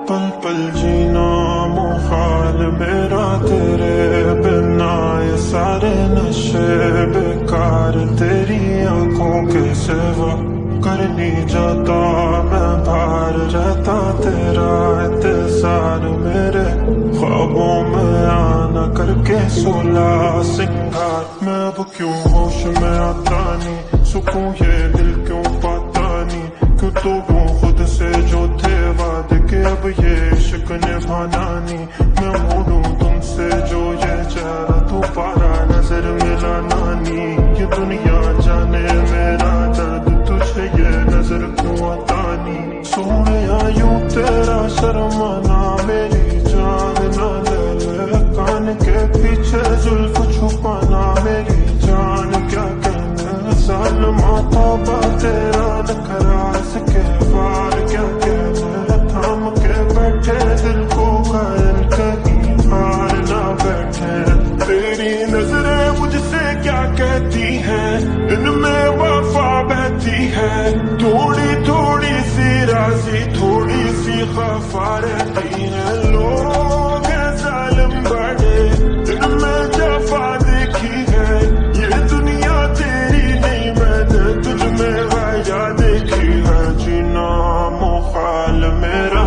पल पल जीना मुहाल मेरा तेरे बिना, ये सारे नशे बेकार तेरी आंखों के सिवा। कर नहीं जाता मैं बाहर रहता तेरा इंतजार, मेरे ख्वाबों में आना करके सोला सिंगार। मैं अब क्यों होश में आता नहीं, सुकून ये दिल क्यों पाता नहीं। क्यों तो वो खुद से जो थे वादे के अब ये इश्क निभाना नहीं। मैं मोड़ूं तुमसे जो ये चेहरा दोबारा नजर मिलाना नहीं। ये दुनिया जाने मेरा दर्द तुझे ये नजर क्यों आता नहीं। सोने यूं तेरा शर्माना मेरी जान ना ले ले, कान के पीछे जुल्फ छुपाना मेरी जान क्या कहने। सालमा तौबा तेरा नखरा इसके वार क्या कहने। थाम के बैठे दिल को घायल कहीं हार ना बैठे। तेरी नजरें मुझसे क्या कहती हैं, इनमें वफा बहती है। थोड़ी थोड़ी सी राजी थोड़ी सी खफा रहती है। लोग हैं जालिम बड़े इनमें जफा देखी है। ये दुनिया तेरी नहीं मैंने तुझ में गाया देखी है। जीना मुहाल मेरा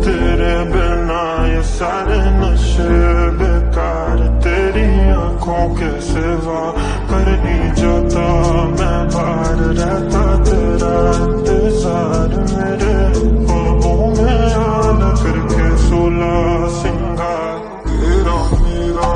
तेरे बिना, ये सारे नशे बेकार तेरी आंखों के सिवा। कर नहीं जाता मैं बाहर रहता तेरा इंतजार, मेरे ख्वाबों में आना करके सोला सिंगार। तेरा मेरा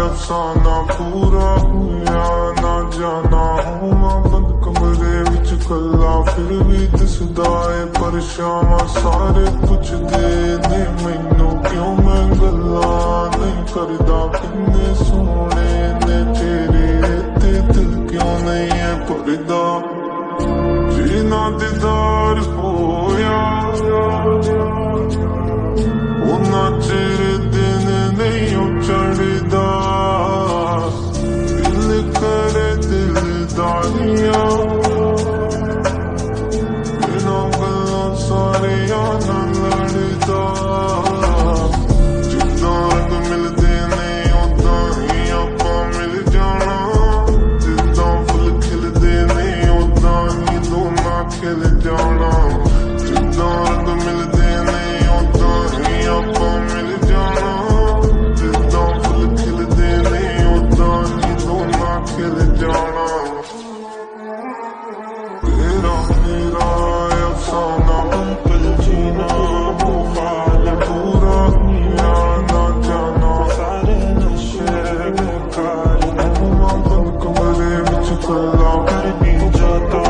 अफसाना पूरा हुआ ना जाना। हूँ मैं बंद कमरे विच कला फिर भी दिसदा है परेशान। सारे कुछ दे दे मैनू क्यों मैं गल्ला नहीं करदा। किन्ने सोने ने तेरे ते दिल क्यों नहीं है भरदा। जीना दीदार होया उन्ना चिर दिन नहीं चढ़दा। दिल करे दिलदारियां बिना गल्लां सारियां ना लड़दा। जिद्दां रंग मिलदे ने उदां ही आपां मिल जाना। जिद्दां फुल खिलदे ने उदां ही दोना खिल जाना। जिद्दां रंग मिलदे ने उदां ही आपां मिल जाना। जिद्दां फुल खिलदे ने उदां ही दोना खिल जाना। तेरा मेरा अफसाना पल पल जीना मुहाल पूरा हुआ ना जाना। सारे नशे बेकार बंद कमरे विच कला कर नहीं जाता